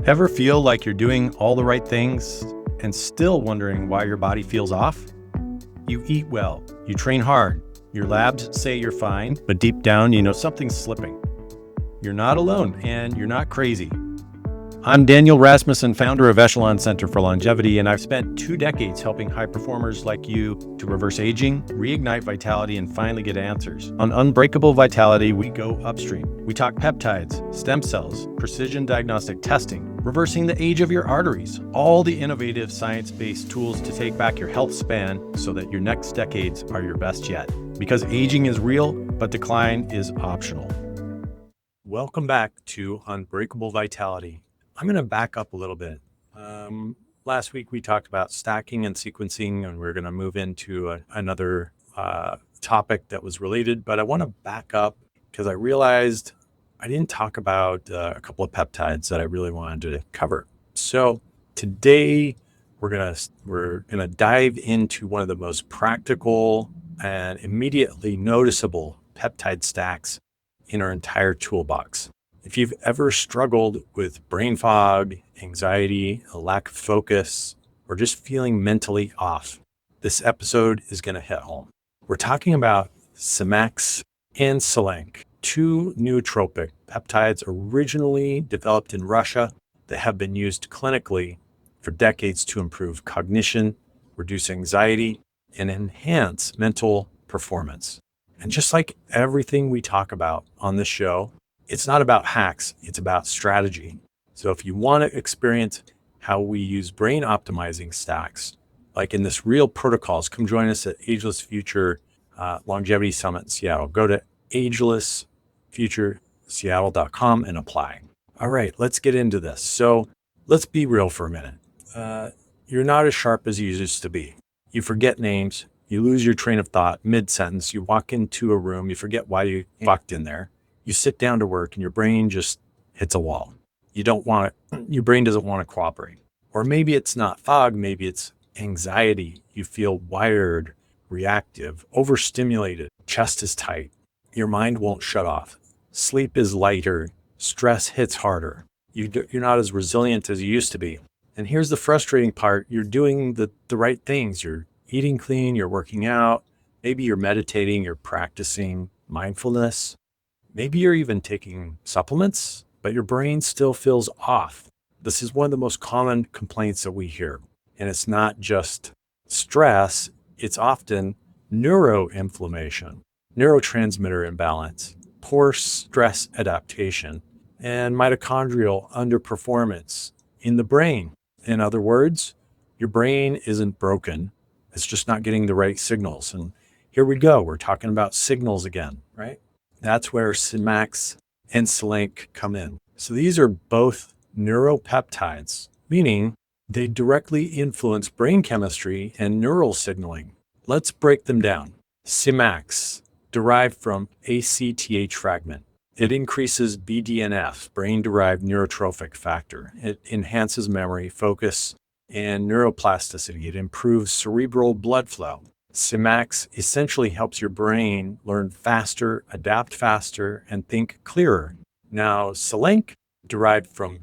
Ever feel like you're doing all the right things and still wondering why your body feels off? You eat well, you train hard, your labs say you're fine, but deep down you know something's slipping. You're not alone and you're not crazy. I'm Daniel Rasmussen, founder of Echelon Center for Longevity, and I've spent 2 decades helping high performers like you to reverse aging, reignite vitality, and finally get answers. On Unbreakable Vitality, we go upstream. We talk peptides, stem cells, precision diagnostic testing, reversing the age of your arteries, all the innovative science-based tools to take back your health span so that your next decades are your best yet. Because aging is real, but decline is optional. Welcome back to Unbreakable Vitality. I'm going to back up a little bit. Last week we talked about stacking and sequencing, and we're going to move into another topic that was related, but I want to back up because I realized I didn't talk about a couple of peptides that I really wanted to cover. So today we're gonna dive into one of the most practical and immediately noticeable peptide stacks in our entire toolbox. If you've ever struggled with brain fog, anxiety, a lack of focus, or just feeling mentally off, this episode is going to hit home. We're talking about Semax and Selank, 2 nootropic peptides originally developed in Russia that have been used clinically for decades to improve cognition, reduce anxiety, and enhance mental performance. And just like everything we talk about on this show, it's not about hacks, it's about strategy. So if you want to experience how we use brain optimizing stacks, like in this real protocols, come join us at Ageless Future Longevity Summit in Seattle. Go to agelessfutureseattle.com and apply. All right, let's get into this. So let's be real for a minute. You're not as sharp as you used to be. You forget names, you lose your train of thought mid-sentence, you walk into a room, you forget why you walked in there. You sit down to work and your brain just hits a wall. Your brain doesn't want to cooperate. Or maybe it's not fog, maybe it's anxiety. You feel wired, reactive, overstimulated, chest is tight. Your mind won't shut off. Sleep is lighter, stress hits harder. You're not as resilient as you used to be. And here's the frustrating part. You're doing the right things. You're eating clean, you're working out, maybe you're meditating, you're practicing mindfulness. Maybe you're even taking supplements, but your brain still feels off. This is one of the most common complaints that we hear. And it's not just stress, it's often neuroinflammation, neurotransmitter imbalance, poor stress adaptation, and mitochondrial underperformance in the brain. In other words, your brain isn't broken, it's just not getting the right signals. And here we go, we're talking about signals again, right? That's where Semax and Selank come in. So these are both neuropeptides, meaning they directly influence brain chemistry and neural signaling. Let's break them down. Semax, derived from ACTH fragment. It increases BDNF, brain-derived neurotrophic factor. It enhances memory, focus, and neuroplasticity. It improves cerebral blood flow. Semax essentially helps your brain learn faster, adapt faster, and think clearer. Now, Selank, derived from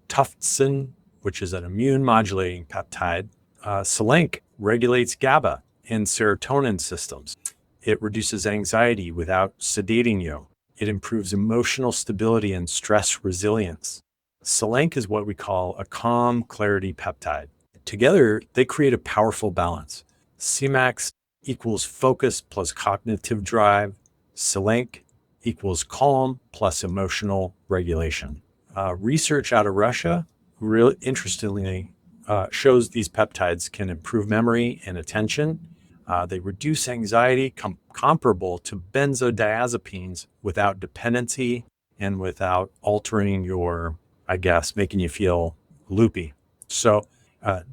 Tuftsin, which is an immune modulating peptide, Selank regulates GABA and serotonin systems. It reduces anxiety without sedating you. It improves emotional stability and stress resilience. Selank is what we call a calm clarity peptide. Together, they create a powerful balance. Semax equals focus plus cognitive drive. Selank equals calm plus emotional regulation. Research out of Russia, really interestingly, shows these peptides can improve memory and attention. They reduce anxiety comparable to benzodiazepines without dependency and without altering your, making you feel loopy. So that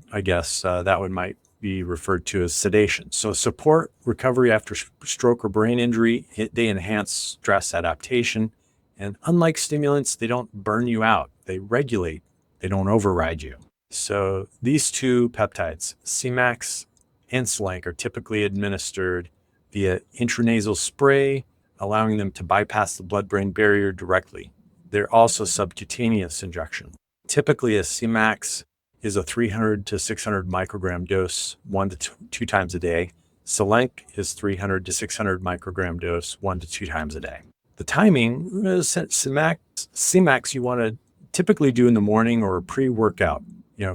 might be referred to as sedation. So support recovery after stroke or brain injury. They enhance stress adaptation. And unlike stimulants, they don't burn you out. They regulate. They don't override you. So these 2 peptides, Semax and Selank, are typically administered via intranasal spray, allowing them to bypass the blood-brain barrier directly. They're also subcutaneous injection. Typically, a Semax is a 300 to 600 microgram dose 1 to 2 times a day. Selank is 300 to 600 microgram dose 1 to 2 times a day. The timing, Semax you want to typically do in the morning or pre-workout,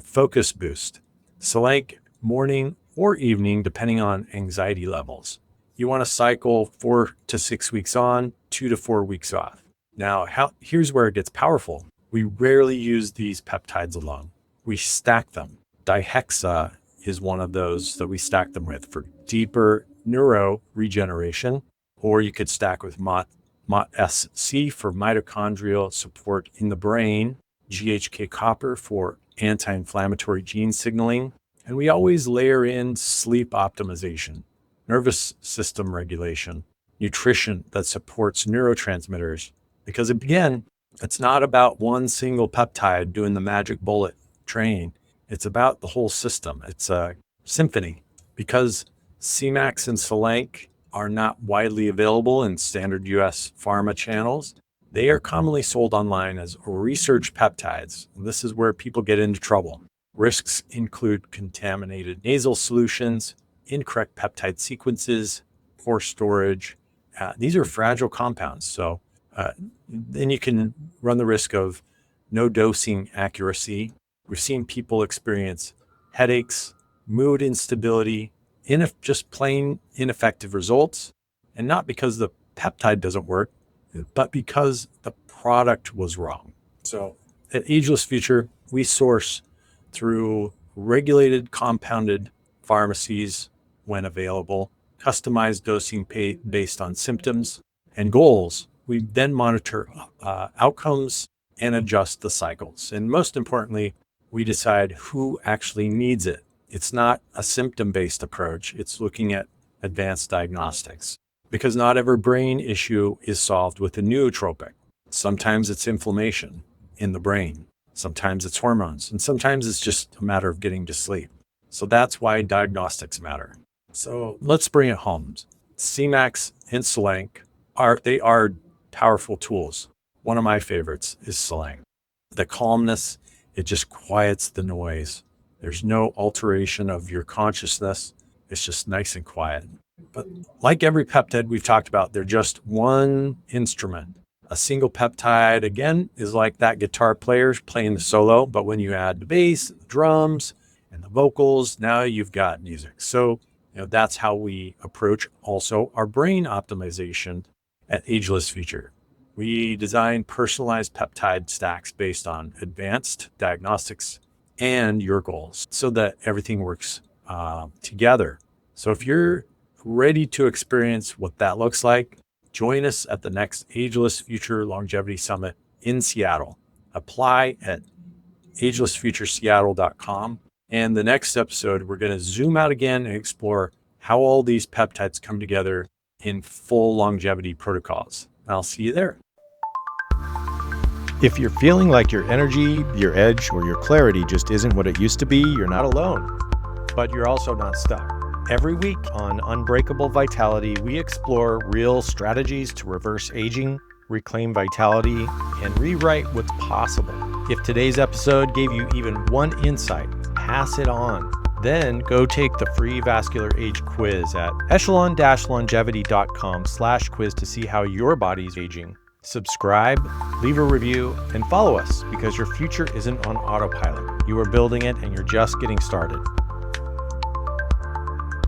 focus boost. Selank morning or evening, depending on anxiety levels. You want to cycle 4 to 6 weeks on, 2 to 4 weeks off. Now, here's where it gets powerful. We rarely use these peptides alone. We stack them. Dihexa is one of those that we stack them with for deeper neuro regeneration, or you could stack with MOTS-C for mitochondrial support in the brain, GHK-Copper for anti-inflammatory gene signaling, and we always layer in sleep optimization, nervous system regulation, nutrition that supports neurotransmitters, because again, it's not about one single peptide doing the magic bullet train. It's about the whole system. It's a symphony. Because Semax and Selank are not widely available in standard US pharma channels, they are commonly sold online as research peptides. This is where people get into trouble. Risks include contaminated nasal solutions, incorrect peptide sequences, poor storage. These are fragile compounds. So then you can run the risk of no dosing accuracy. We've seen people experience headaches, mood instability, just plain ineffective results, and not because the peptide doesn't work, but because the product was wrong. So at Ageless Future, we source through regulated compounded pharmacies when available, customized dosing based on symptoms and goals. We then monitor outcomes and adjust the cycles. And most importantly, we decide who actually needs it. It's not a symptom-based approach. It's looking at advanced diagnostics, because not every brain issue is solved with a nootropic. Sometimes it's inflammation in the brain. Sometimes it's hormones, and sometimes it's just a matter of getting to sleep. So that's why diagnostics matter. So let's bring it home. Semax and Selank are powerful tools. One of my favorites is Selank. The calmness, it just quiets the noise. There's no alteration of your consciousness. It's just nice and quiet. But like every peptide we've talked about, they're just one instrument. A single peptide, again, is like that guitar player playing the solo, but when you add the bass, the drums, and the vocals, now you've got music. So, that's how we approach also our brain optimization at Ageless Future. We design personalized peptide stacks based on advanced diagnostics and your goals so that everything works together. So if you're ready to experience what that looks like, join us at the next Ageless Future Longevity Summit in Seattle. Apply at agelessfutureseattle.com. And the next episode, we're going to zoom out again and explore how all these peptides come together in full longevity protocols. I'll see you there. If you're feeling like your energy, your edge, or your clarity just isn't what it used to be, you're not alone. But you're also not stuck. Every week on Unbreakable Vitality, we explore real strategies to reverse aging, reclaim vitality, and rewrite what's possible. If today's episode gave you even one insight, pass it on. Then go take the free vascular age quiz at echelon-longevity.com/quiz to see how your body's aging. Subscribe, leave a review, and follow us, because your future isn't on autopilot. You are building it, and you're just getting started.